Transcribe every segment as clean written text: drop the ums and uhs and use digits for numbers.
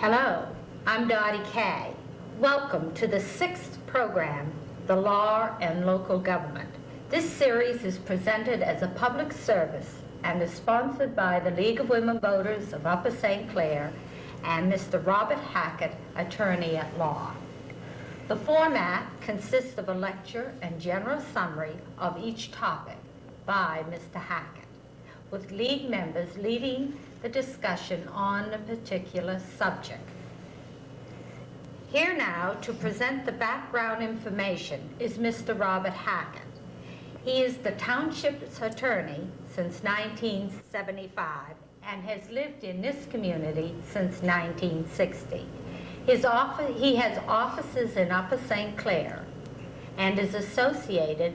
Hello, I'm Dottie Kay. Welcome to the 6th program, The Law and Local Government. This series is presented as a public service and is sponsored by the League of Women Voters of Upper St. Clair and Mr. Robert Hackett, attorney at law. The format consists of a lecture and general summary of each topic by Mr. Hackett, with League members leading the discussion on a particular subject. Here now to present the background information is Mr. Robert Hackett. He is the township's attorney since 1975 and has lived in this community since 1960. He has offices in Upper St. Clair and is associated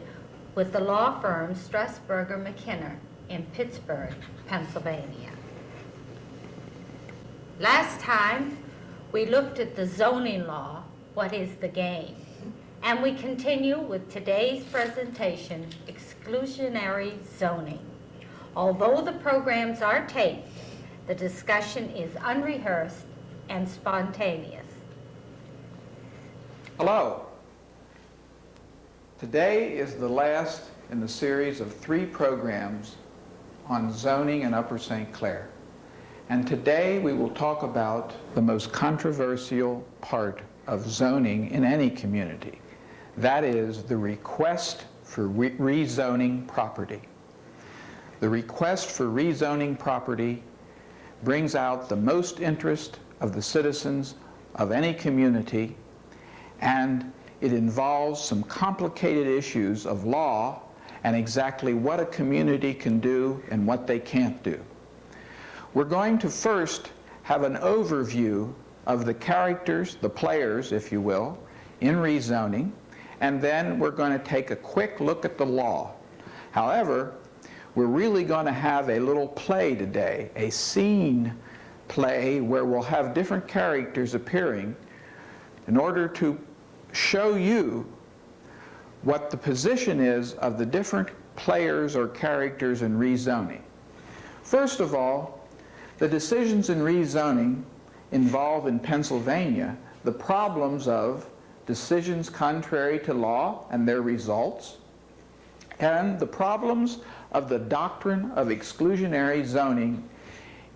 with the law firm Strasburger McKinnon in Pittsburgh, Pennsylvania. Last time, we looked at the zoning law, What is the Game? And we continue with today's presentation, Exclusionary Zoning. Although the programs are taped, the discussion is unrehearsed and spontaneous. Hello. Today is the last in the series of 3 programs on zoning in Upper St. Clair. And today we will talk about the most controversial part of zoning in any community. That is the request for rezoning property. The request for rezoning property brings out the most interest of the citizens of any community, and it involves some complicated issues of law and exactly what a community can do and what they can't do. We're going to first have an overview of the characters, the players, if you will, in rezoning, and then we're going to take a quick look at the law. However, we're really going to have a little play today, a scene play where we'll have different characters appearing in order to show you what the position is of the different players or characters in rezoning. First of all, the decisions in rezoning involve in Pennsylvania the problems of decisions contrary to law and their results, and the problems of the doctrine of exclusionary zoning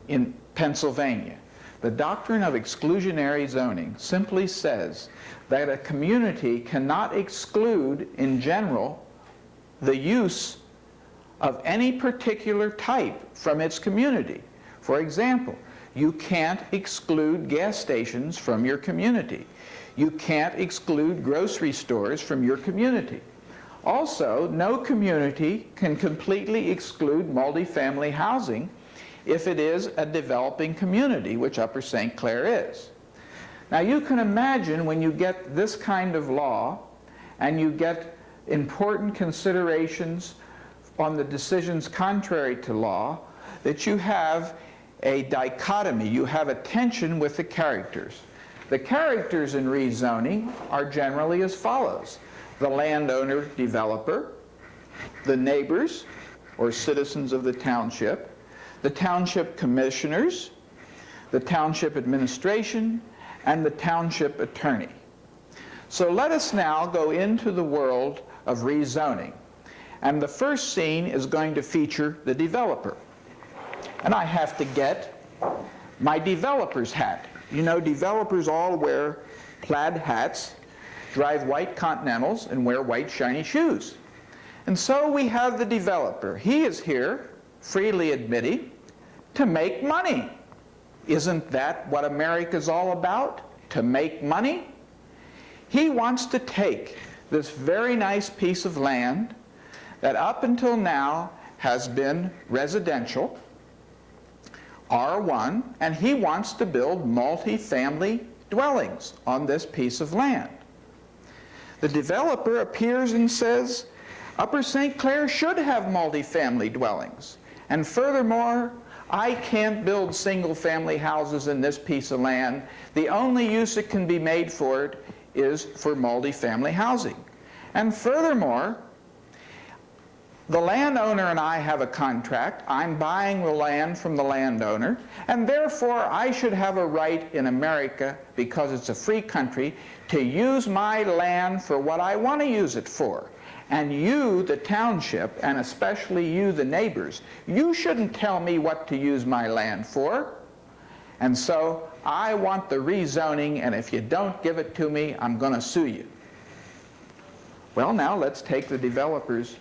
in Pennsylvania. The doctrine of exclusionary zoning simply says that a community cannot exclude, in general, the use of any particular type from its community. For example, you can't exclude gas stations from your community. You can't exclude grocery stores from your community. Also, no community can completely exclude multifamily housing if it is a developing community, which Upper St. Clair is. Now you can imagine when you get this kind of law and you get important considerations on the decisions contrary to law, that you have a dichotomy, you have a tension with the characters. The characters in rezoning are generally as follows: the landowner developer, the neighbors or citizens of the township commissioners, the township administration, and the township attorney. So let us now go into the world of rezoning. And the first scene is going to feature the developer. And I have to get my developer's hat. You know, developers all wear plaid hats, drive white Continentals, and wear white shiny shoes. And so we have the developer. He is here, freely admitting, to make money. Isn't that what America's all about? To make money? He wants to take this very nice piece of land that up until now has been residential, R1, and he wants to build multi-family dwellings on this piece of land. The developer appears and says, Upper St. Clair should have multi-family dwellings. And furthermore, I can't build single-family houses in this piece of land. The only use it can be made for it is for multi-family housing. And furthermore, The landowner and I have a contract. I'm buying the land from the landowner, and therefore I should have a right in America, because it's a free country, to use my land for what I want to use it for. And you, the township, and especially you, the neighbors, you shouldn't tell me what to use my land for. And so I want the rezoning, and if you don't give it to me, I'm going to sue you. Well, now let's take the developer's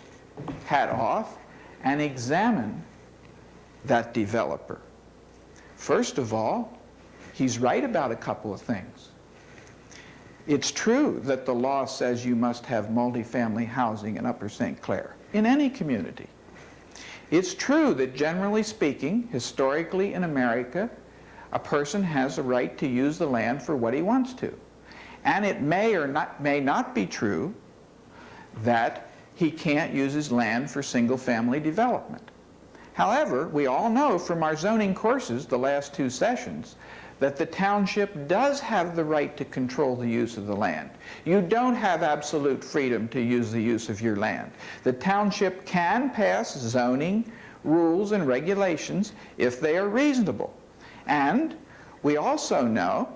hat off and examine that developer. First of all, he's right about a couple of things. It's true that the law says you must have multifamily housing in Upper St. Clair, in any community. It's true that generally speaking, historically in America, a person has a right to use the land for what he wants to. And it may not be true that he can't use his land for single-family development. However, we all know from our zoning courses, the last 2 sessions, that the township does have the right to control the use of the land. You don't have absolute freedom to use the use of your land. The township can pass zoning rules and regulations if they are reasonable. And we also know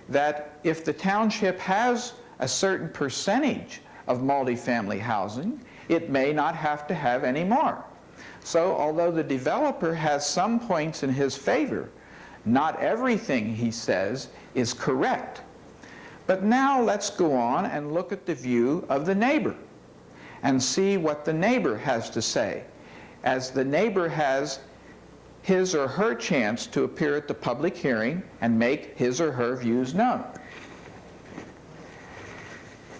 that if the township has a certain percentage of multifamily housing, it may not have to have any more. So although the developer has some points in his favor, not everything he says is correct. But now let's go on and look at the view of the neighbor and see what the neighbor has to say, as the neighbor has his or her chance to appear at the public hearing and make his or her views known.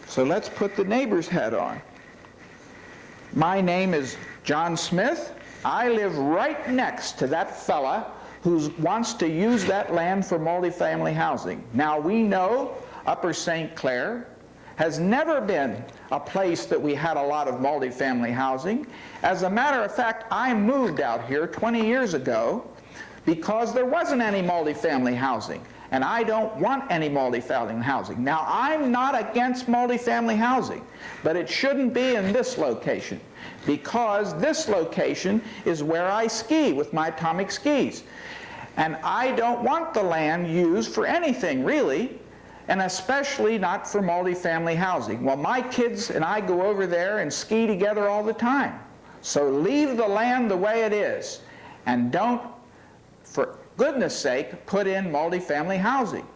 So let's put the neighbor's hat on. My name is John Smith. I live right next to that fella who wants to use that land for multifamily housing. Now we know Upper St. Clair has never been a place that we had a lot of multifamily housing. As a matter of fact, I moved out here 20 years ago because there wasn't any multifamily housing. And I don't want any multifamily housing. Now, I'm not against multifamily housing, but it shouldn't be in this location, because this location is where I ski with my atomic skis. And I don't want the land used for anything, really, and especially not for multifamily housing. Well, my kids and I go over there and ski together all the time. So leave the land the way it is, and don't, for goodness sake, put in multifamily housing.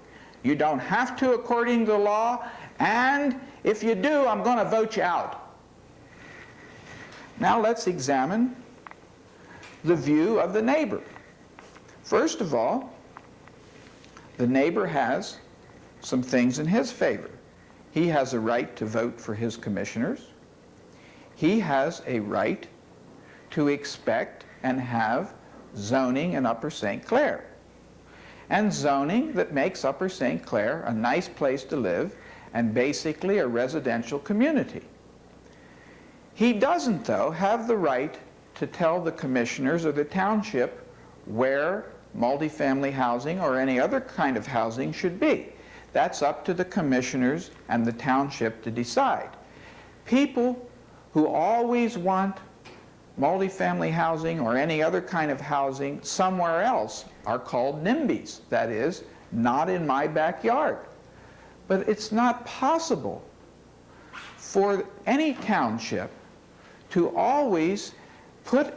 You don't have to according to the law, and if you do, I'm going to vote you out. Now let's examine the view of the neighbor. First of all, the neighbor has some things in his favor. He has a right to vote for his commissioners. He has a right to expect and have zoning in Upper St. Clair, and zoning that makes Upper St. Clair a nice place to live and basically a residential community. He doesn't, though, have the right to tell the commissioners or the township where multifamily housing or any other kind of housing should be. That's up to the commissioners and the township to decide. People who always want multifamily housing or any other kind of housing somewhere else are called NIMBYs, that is, not in my backyard. But it's not possible for any township to always put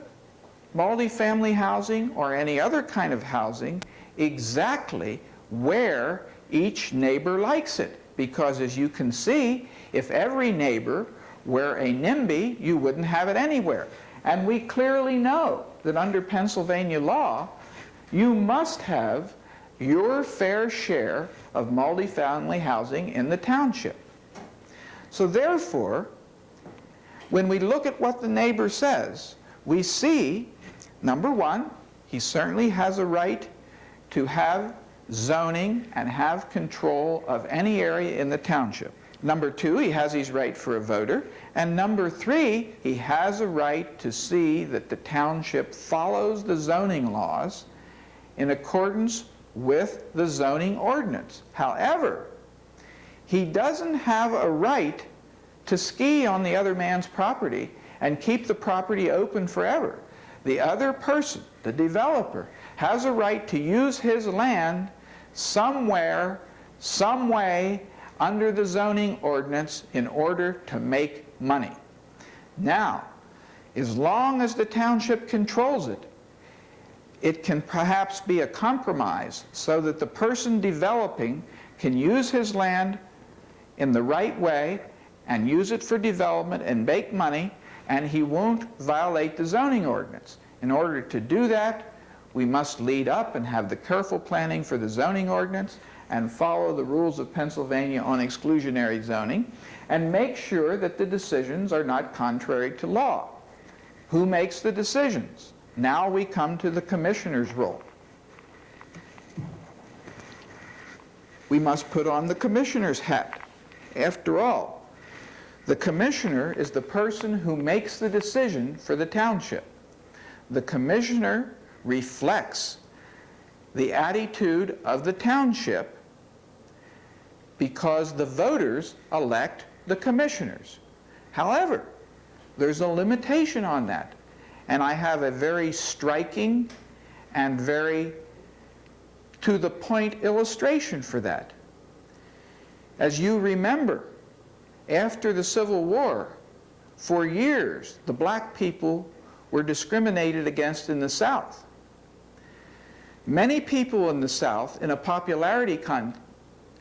multifamily housing or any other kind of housing exactly where each neighbor likes it. Because as you can see, if every neighbor were a NIMBY, you wouldn't have it anywhere. And we clearly know that under Pennsylvania law, you must have your fair share of multifamily housing in the township. So therefore, when we look at what the neighbor says, we see, number one, he certainly has a right to have zoning and have control of any area in the township. Number two, he has his right for a voter. And number three, he has a right to see that the township follows the zoning laws in accordance with the zoning ordinance. However, he doesn't have a right to ski on the other man's property and keep the property open forever. The other person, the developer, has a right to use his land somewhere, some way, under the zoning ordinance in order to make money. Now, as long as the township controls it, it can perhaps be a compromise so that the person developing can use his land in the right way and use it for development and make money, and he won't violate the zoning ordinance. In order to do that, we must lead up and have the careful planning for the zoning ordinance and follow the rules of Pennsylvania on exclusionary zoning and make sure that the decisions are not contrary to law. Who makes the decisions? Now we come to the commissioner's role. We must put on the commissioner's hat. After all, the commissioner is the person who makes the decision for the township. The commissioner reflects the attitude of the township because the voters elect the commissioners. However, there's a limitation on that, and I have a very striking and very to-the-point illustration for that. As you remember, after the Civil War, for years, the black people were discriminated against in the South. Many people in the South, in a popularity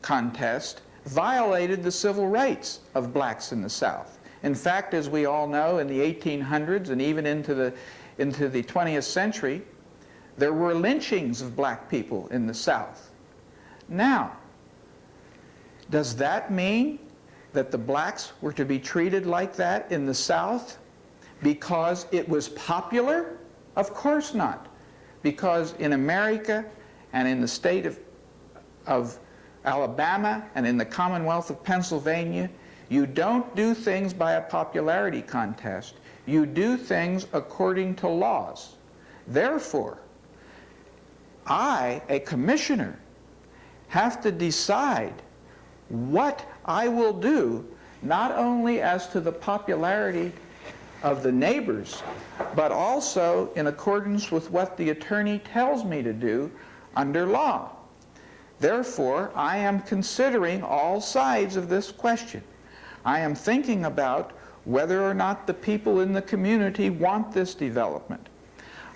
contest, violated the civil rights of blacks in the South. In fact, as we all know, in the 1800s and even into the 20th century, there were lynchings of black people in the South. Now, does that mean that the blacks were to be treated like that in the South because it was popular? Of course not. Because in America and in the state of Alabama and in the Commonwealth of Pennsylvania, you don't do things by a popularity contest. You do things according to laws. Therefore, I, a commissioner, have to decide what I will do, not only as to the popularity of the neighbors, but also in accordance with what the attorney tells me to do under law. Therefore, I am considering all sides of this question. I am thinking about whether or not the people in the community want this development.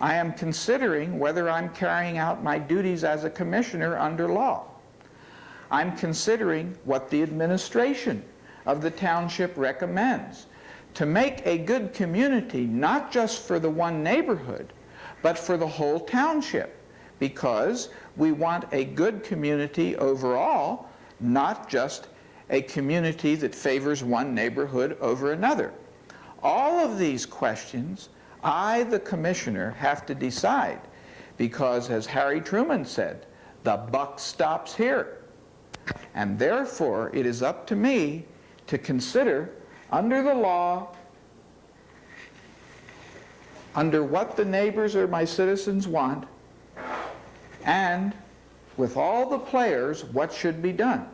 I am considering whether I'm carrying out my duties as a commissioner under law. I'm considering what the administration of the township recommends to make a good community, not just for the one neighborhood, but for the whole township, because we want a good community overall, not just a community that favors one neighborhood over another. All of these questions, I, the commissioner, have to decide, because as Harry Truman said, the buck stops here. And therefore, it is up to me to consider, under the law, under what the neighbors or my citizens want, and with all the players, what should be done.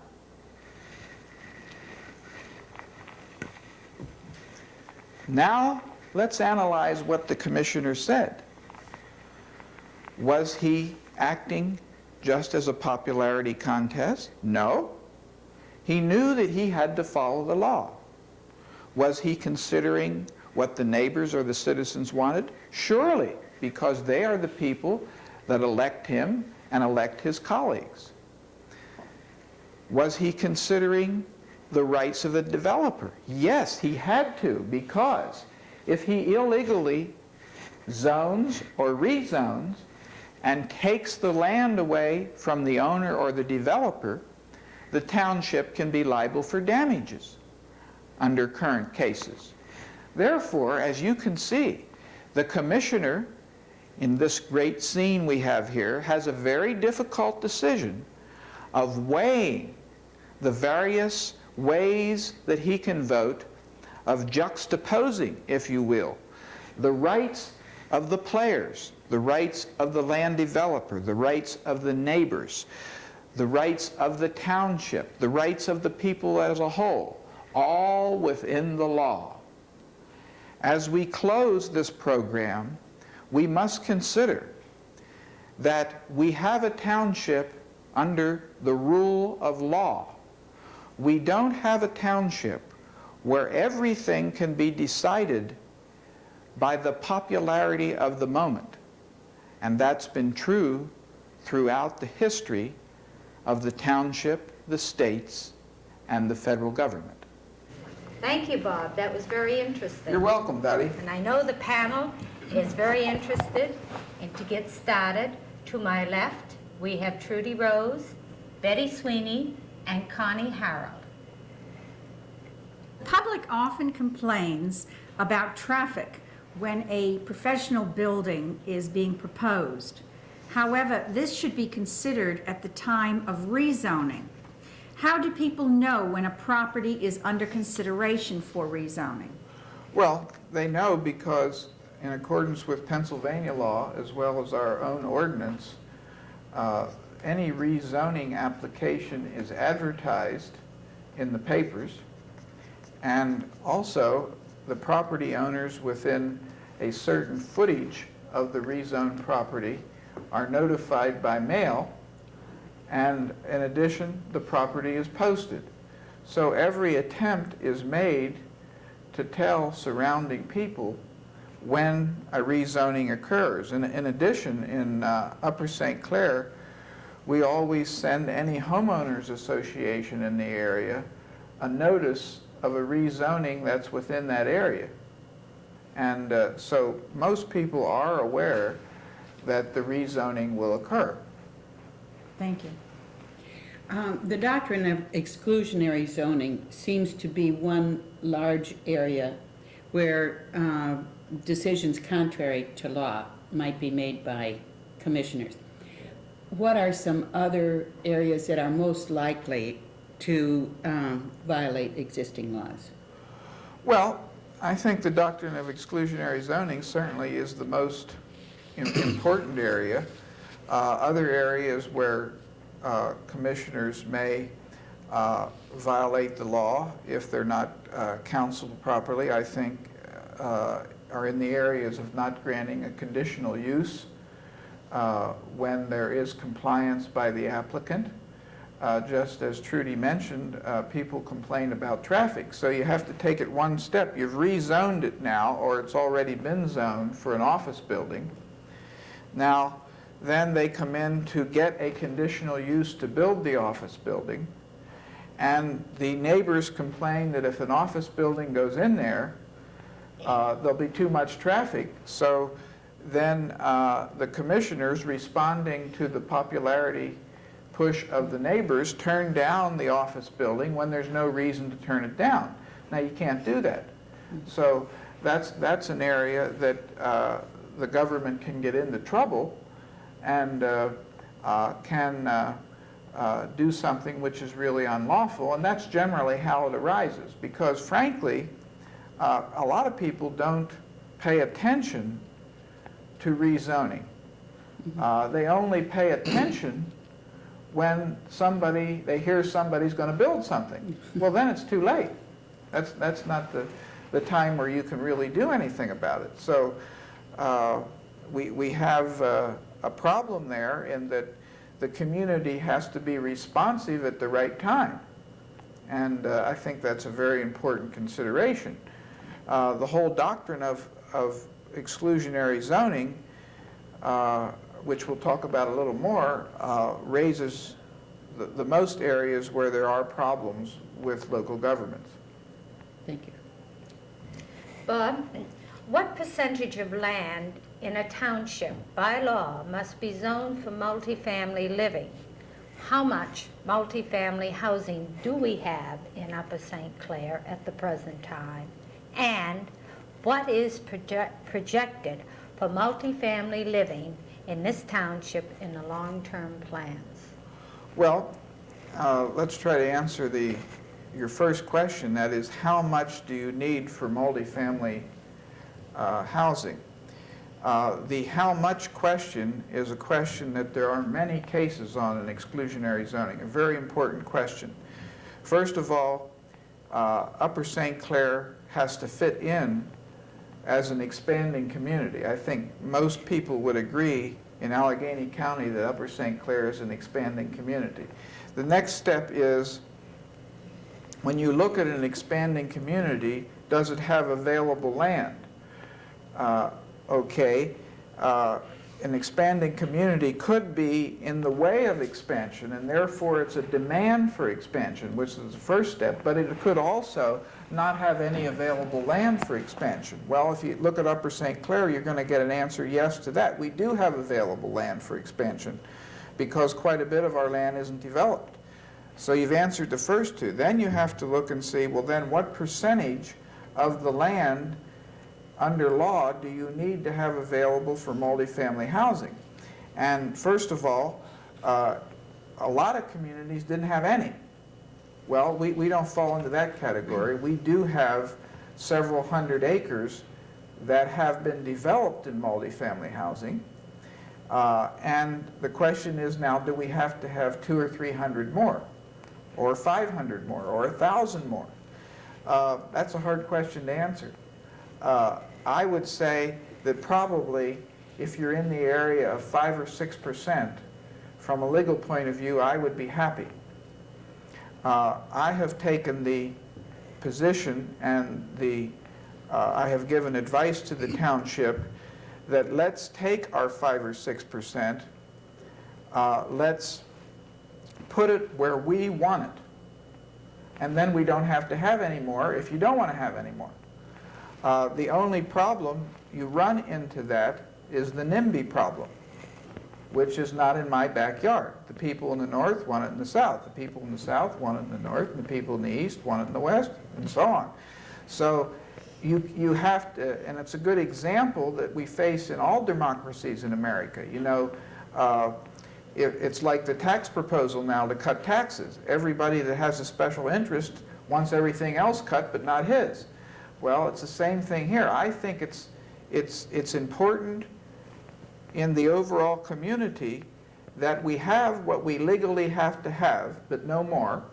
Now, let's analyze what the commissioner said. Was he acting just as a popularity contest? No. He knew that he had to follow the law. Was he considering what the neighbors or the citizens wanted? Surely, because they are the people that elect him and elect his colleagues. Was he considering the rights of the developer? Yes, he had to, because if he illegally zones or rezones and takes the land away from the owner or the developer, the township can be liable for damages under current cases. Therefore, as you can see, the commissioner in this great scene we have here has a very difficult decision of weighing the various ways that he can vote, of juxtaposing, if you will, the rights of the players, the rights of the land developer, the rights of the neighbors, the rights of the township, the rights of the people as a whole, all within the law. As we close this program, we must consider that we have a township under the rule of law. We don't have a township where everything can be decided by the popularity of the moment. And that's been true throughout the history of the township, the states, and the federal government. Thank you, Bob. That was very interesting. You're welcome, Dottie. And I know the panel is very interested. And to get started, to my left, we have Trudy Rose, Betty Sweeney, and Connie Harold. The public often complains about traffic when a professional building is being proposed. However, this should be considered at the time of rezoning. How do people know when a property is under consideration for rezoning? Well, they know because in accordance with Pennsylvania law as well as our own ordinance, any rezoning application is advertised in the papers, and also the property owners within a certain footage of the rezoned property are notified by mail, and in addition, the property is posted. So every attempt is made to tell surrounding people when a rezoning occurs. And in addition, in Upper St. Clair, we always send any homeowners association in the area a notice of a rezoning that's within that area. And so most people are aware that the rezoning will occur. Thank you. The doctrine of exclusionary zoning seems to be one large area where decisions contrary to law might be made by commissioners. What are some other areas that are most likely to violate existing laws? Well, I think the doctrine of exclusionary zoning certainly is the most important area. Other areas where commissioners may violate the law if they're not counseled properly, I think, are in the areas of not granting a conditional use when there is compliance by the applicant. Just as Trudy mentioned, people complain about traffic, so you have to take it one step. You've rezoned it now, or it's already been zoned for an office building. Now, then they come in to get a conditional use to build the office building, and the neighbors complain that if an office building goes in there, there'll be too much traffic. So then the commissioners, responding to the popularity push of the neighbors, turn down the office building when there's no reason to turn it down. Now, you can't do that. So that's an area that the government can get into trouble and can do something which is really unlawful, and that's generally how it arises, because frankly, a lot of people don't pay attention to rezoning. They only pay attention when they hear somebody's going to build something. Well, then it's too late. That's not the time where you can really do anything about it. So we have a problem there in that the community has to be responsive at the right time. And I think that's a very important consideration. The whole doctrine of exclusionary zoning, which we'll talk about a little more, raises the most areas where there are problems with local governments. Thank you. Bob, what percentage of land in a township by law must be zoned for multifamily living? How much multifamily housing do we have in Upper St. Clair at the present time? And what is projected for multifamily living in this township in the long-term plans? Well, Let's try to answer your first question, that is, how much do you need for multifamily housing? The how much question is a question that there are many cases on in exclusionary zoning, a very important question. First of all, Upper St. Clair has to fit in as an expanding community. I think most people would agree in Allegheny County that Upper St. Clair is an expanding community. The next step is, when you look at an expanding community, does it have available land? Okay, an expanding community could be in the way of expansion, and therefore it's a demand for expansion, which is the first step, but it could also not have any available land for expansion. Well, if you look at Upper St. Clair, you're going to get an answer yes to that. We do have available land for expansion because quite a bit of our land isn't developed. So you've answered the first two. Then you have to look and see, well, then what percentage of the land under law do you need to have available for multifamily housing? And first of all, a lot of communities didn't have any. Well, we don't fall into that category. We do have several hundred acres that have been developed in multifamily housing. And the question is now, do we have to have 200 or 300 more, or 500 more, or 1,000 more? That's a hard question to answer. I would say that probably if you're in the area of 5 or 6%, from a legal point of view, I would be happy. I have taken the position and I have given advice to the township that let's take our 5 or 6%, let's put it where we want it, and then we don't have to have any more if you don't want to have any more. The only problem you run into that is the NIMBY problem, which is not in my backyard. The people in the north want it in the south. The people in the south want it in the north, and the people in the east want it in the west, and so on. So you have to, and it's a good example that we face in all democracies in America. You know, it's like the tax proposal now to cut taxes. Everybody that has a special interest wants everything else cut, but not his. Well, it's the same thing here. I think it's important in the overall community that we have what we legally have to have, but no more,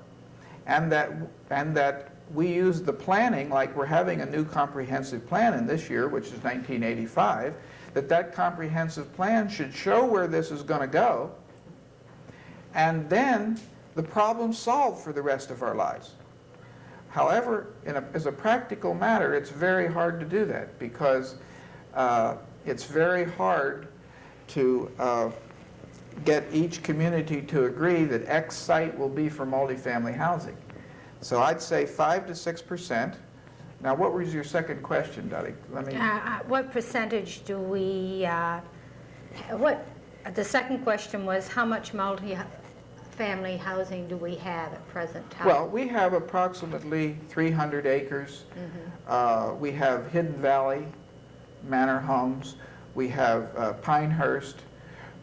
and that we use the planning, like we're having a new comprehensive plan in this year, which is 1985, that comprehensive plan should show where this is going to go, and then the problem's solved for the rest of our lives. However, as a practical matter, it's very hard to do that because it's very hard to get each community to agree that X site will be for multifamily housing. So I'd say 5 to 6%. Now, what was your second question, Dottie? Let me. What percentage do we? The second question was how much multi-family housing do we have at present time? Well, we have approximately 300 acres. Mm-hmm. We have Hidden Valley Manor Homes. We have Pinehurst.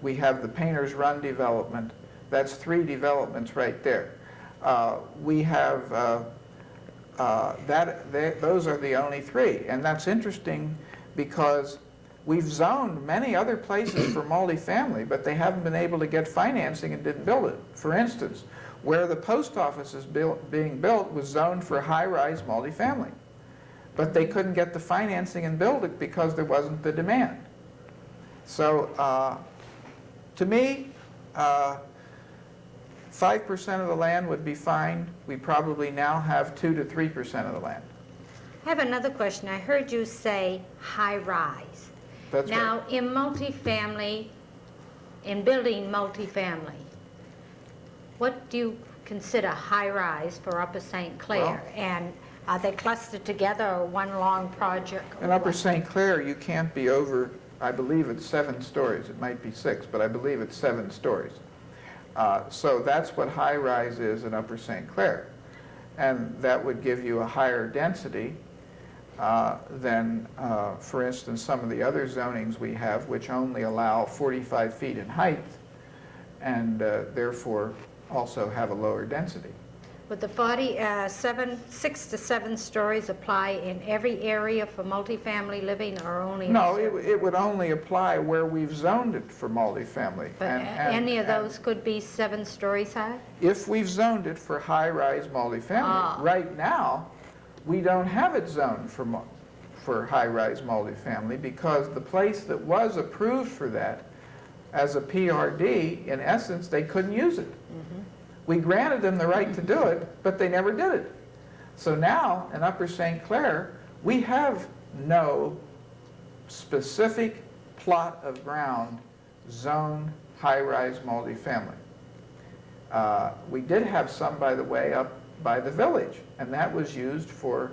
We have the Painters Run development. That's 3 developments right there. We have those are the only 3, and that's interesting because we've zoned many other places for multifamily, but they haven't been able to get financing and didn't build it. For instance, where the post office is being built was zoned for high-rise multifamily, but they couldn't get the financing and build it because there wasn't the demand. So to me, 5% of the land would be fine. We probably now have 2 to 3% of the land. I have another question. I heard you say high-rise. That's now, right. in multifamily, in building multifamily, what do you consider high-rise for Upper St. Clair? Well, and are they clustered together or one long project? In Upper St. Clair, you can't be over, I believe it's 7 stories. It might be 6, but I believe it's 7 stories. So that's what high-rise is in Upper St. Clair. And that would give you a higher density than, for instance, some of the other zonings we have, which only allow 45 feet in height and therefore also have a lower density. Would the 6 to 7 stories apply in every area for multifamily living or only? No, it would only apply where we've zoned it for multifamily. But any of those could be 7 stories high? If we've zoned it for high-rise multifamily. Right now, we don't have it zoned for for high-rise multifamily because the place that was approved for that as a PRD, in essence, they couldn't use it. We granted them the right to do it, but they never did it. So now, in Upper St. Clair, we have no specific plot of ground zoned high-rise multifamily. We did have some, by the way, up by the village, and that was used for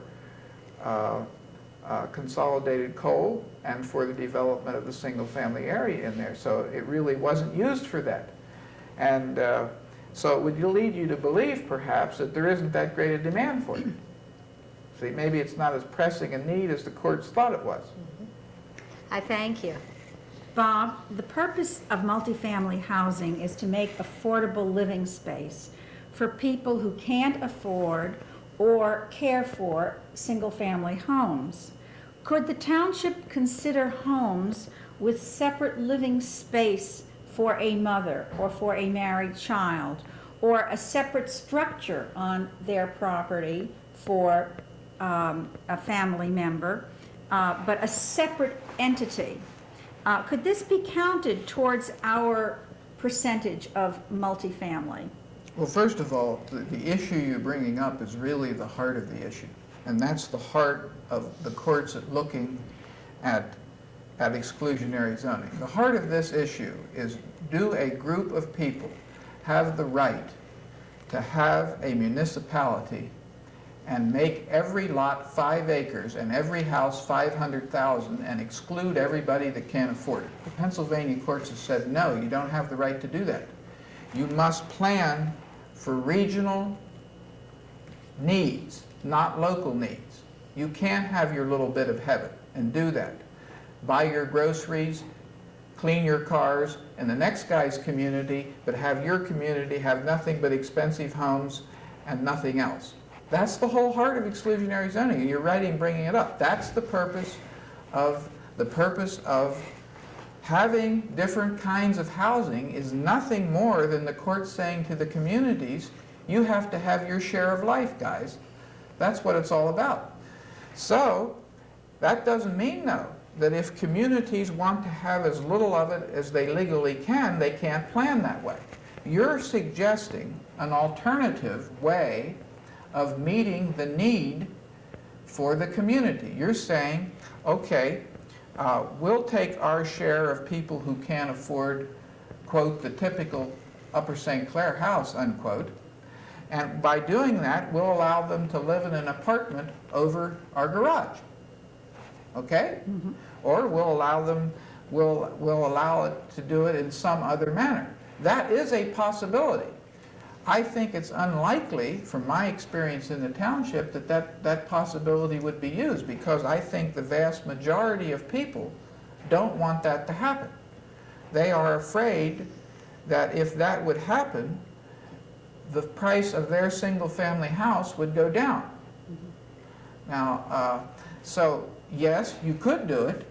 consolidated coal and for the development of the single-family area in there. So it really wasn't used for that. And so it would lead you to believe, perhaps, that there isn't that great a demand for it. See, maybe it's not as pressing a need as the courts thought it was. I thank you. Bob, the purpose of multifamily housing is to make affordable living space for people who can't afford or care for single-family homes. Could the township consider homes with separate living space for a mother or for a married child, or a separate structure on their property for a family member, but a separate entity? Could this be counted towards our percentage of multifamily? Well, first of all, the issue you're bringing up is really the heart of the issue. And that's the heart of the courts at looking at exclusionary zoning. The heart of this issue is, do a group of people have the right to have a municipality and make every lot 5 acres and every house 500,000 and exclude everybody that can't afford it? The Pennsylvania courts have said, no, you don't have the right to do that. You must plan for regional needs, not local needs. You can't have your little bit of heaven and do that. Buy your groceries, clean your cars in the next guy's community, but have your community have nothing but expensive homes and nothing else. That's the whole heart of exclusionary zoning, and you're right in bringing it up. That's the purpose of having different kinds of housing is nothing more than the court saying to the communities, you have to have your share of life, guys. That's what it's all about. So that doesn't mean, though, that if communities want to have as little of it as they legally can, they can't plan that way. You're suggesting an alternative way of meeting the need for the community. You're saying, okay, we'll take our share of people who can't afford, quote, the typical Upper St. Clair house, unquote, and by doing that, we'll allow them to live in an apartment over our garage. Okay? Mm-hmm. Or we'll allow it to do it in some other manner. That is a possibility. I think it's unlikely, from my experience in the township, that possibility would be used, because I think the vast majority of people don't want that to happen. They are afraid that if that would happen, the price of their single-family house would go down. Mm-hmm. Now, so yes, you could do it.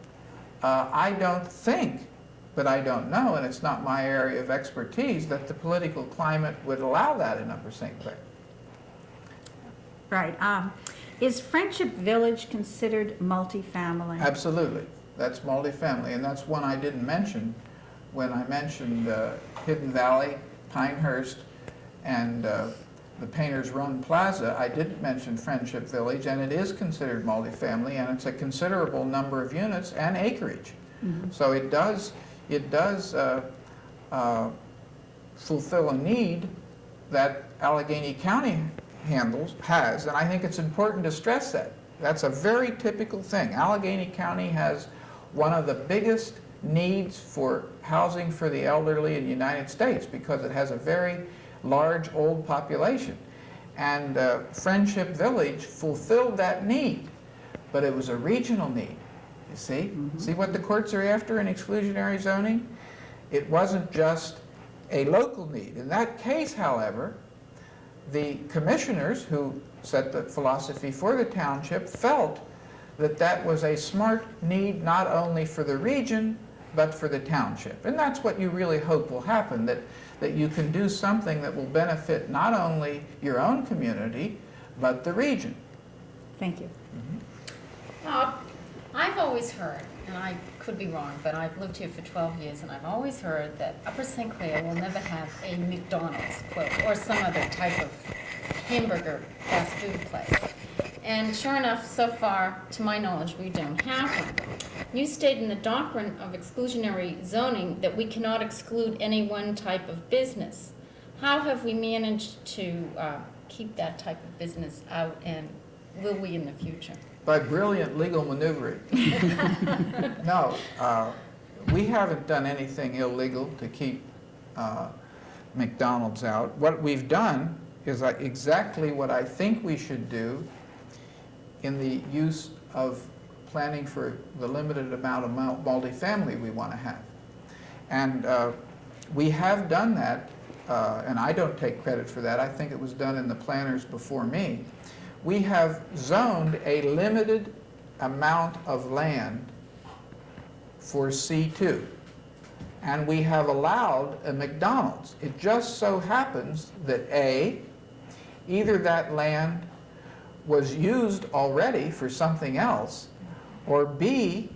I don't think, but I don't know, and it's not my area of expertise, that the political climate would allow that in Upper St. Clair. Right. Is Friendship Village considered multifamily? Absolutely. That's multifamily, and that's one I didn't mention when I mentioned Hidden Valley, Pinehurst, and the Painters Run Plaza. I didn't mention Friendship Village, and it is considered multifamily, and it's a considerable number of units and acreage. Mm-hmm. So it does fulfill a need that Allegheny County has, and I think it's important to stress that. That's a very typical thing. Allegheny County has one of the biggest needs for housing for the elderly in the United States, because it has a very large old population. And Friendship Village fulfilled that need, but it was a regional need. You see? Mm-hmm. See what the courts are after in exclusionary zoning? It wasn't just a local need. In that case, however, the commissioners who set the philosophy for the township felt that that was a smart need not only for the region, but for the township. And that's what you really hope will happen, that you can do something that will benefit not only your own community, but the region. Thank you. Mm-hmm. always heard, and I could be wrong, but I've lived here for 12 years, and I've always heard that Upper St. Clair will never have a McDonald's, quote, or some other type of hamburger fast food place. And sure enough, so far, to my knowledge, we don't have one. You state in the doctrine of exclusionary zoning that we cannot exclude any one type of business. How have we managed to keep that type of business out, and will we in the future? By brilliant legal maneuvering. No, we haven't done anything illegal to keep McDonald's out. What we've done is exactly what I think we should do in the use of planning for the limited amount of multifamily we want to have. And we have done that, and I don't take credit for that. I think it was done in the planners before me. We have zoned a limited amount of land for C2, and we have allowed a McDonald's. It just so happens that A, either that land was used already for something else, or B,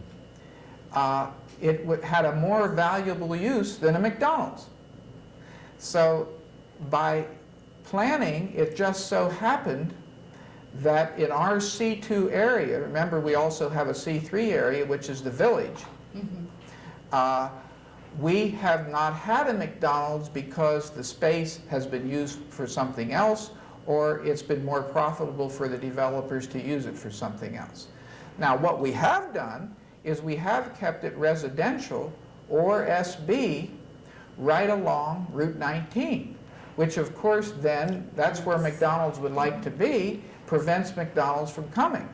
it had a more valuable use than a McDonald's. So by planning, it just so happened that in our C2 area, remember we also have a C3 area, which is the village, we have not had a McDonald's because the space has been used for something else, or it's been more profitable for the developers to use it for something else. Now, what we have done is we have kept it residential, or SB, right along Route 19, which of course then, that's where McDonald's would like to be, prevents McDonald's from coming.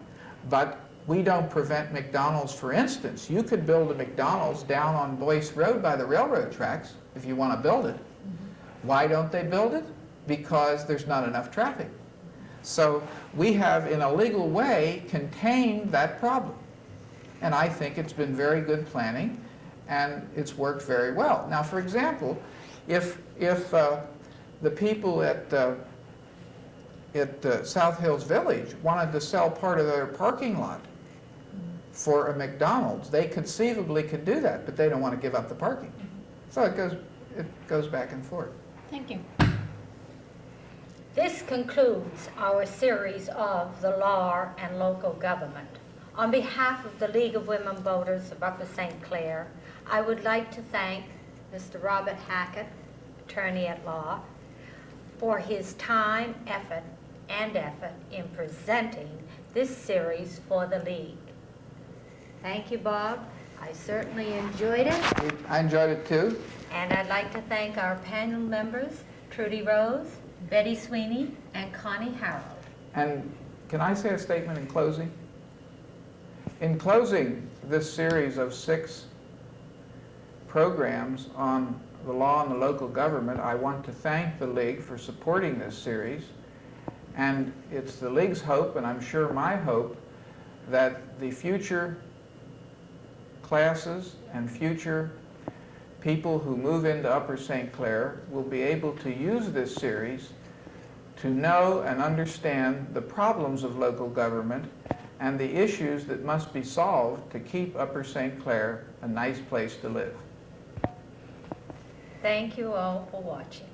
But we don't prevent McDonald's. For instance, you could build a McDonald's down on Boyce Road by the railroad tracks if you want to build it. Why don't they build it? Because there's not enough traffic. So we have, in a legal way, contained that problem. And I think it's been very good planning, and it's worked very well. Now, for example, if the people at South Hills Village wanted to sell part of their parking lot for a McDonald's, they conceivably could do that, but they don't want to give up the parking. So it goes back and forth. Thank you. This concludes our series of the law and local government. On behalf of the League of Women Voters of Upper St. Clair, I would like to thank Mr. Robert Hackett, attorney at law, for his time, effort in presenting this series for the League. Thank you, Bob. I certainly enjoyed it. I enjoyed it too. And I'd like to thank our panel members, Trudy Rose, Betty Sweeney, and Connie Harold. And can I say a statement in closing? In closing this series of 6 programs on the law and the local government, I want to thank the League for supporting this series. And it's the League's hope, and I'm sure my hope, that the future classes and future people who move into Upper St. Clair will be able to use this series to know and understand the problems of local government and the issues that must be solved to keep Upper St. Clair a nice place to live. Thank you all for watching.